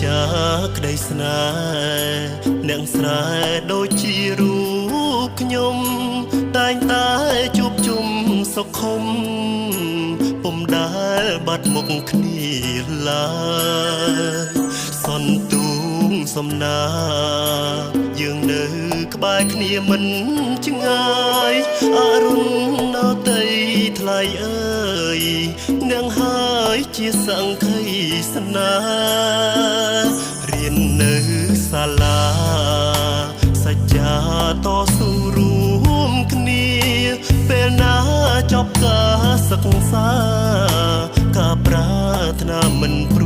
ចាក្តីស្នេហ៍អ្នកស្រែដូចជារូបខ្ញុំតែងតែជួបជុំសុខុមពុំដែលបាត់មុខគ្នាឡើយសន្ទូងសំណាយើងនៅក្បែរគ្នាមិនឆ្ងាយអរុណនៅតីថ្លៃអើយនឹងហើយជាសង្ឃីស្នេហ៍រៀននៅសាលាសច្ចាតស៊ូរួមគ្នាពេលណាចប់ការសិក្សាការប្រាថ្នាមិនព្រួ